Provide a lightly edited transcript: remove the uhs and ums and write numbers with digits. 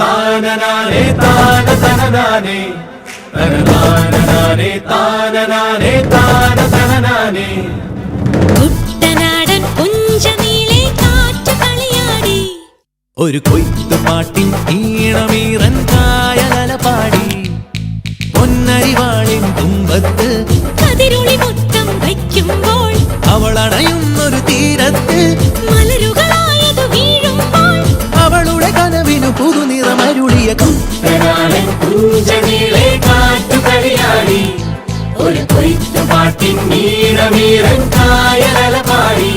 താനനാനേ താന തനനാനേ തനനാനേ താനനാനേ താന തനനാനേ. കുട്ടനാടൻ പുഞ്ചനീളെ കാറ്റു കളിയാടി, ഒരു കൊയ്ത്തുപാട്ടിൻ ഈണമീറൻ കായലല പാടി, പൊന്നരിവാളിൻ തുമ്പത്ത് കതിരൊളി മൊത്തം വയ്ക്കുമ്പോൾ, അവളണയുന്നൊരു തീരത്ത് മലരുകളായത് വീഴുമ്പോൾ, അവളുടെ കനവിനു പുതുനിറമരുളിയ കുട്ടനാടൻ പുഞ്ചനീളെ കാറ്റു കളിയാടി, ഒരു കൊയ്ത്തുപാട്ടിൻ ഈണമീറൻ കായലല പാടി.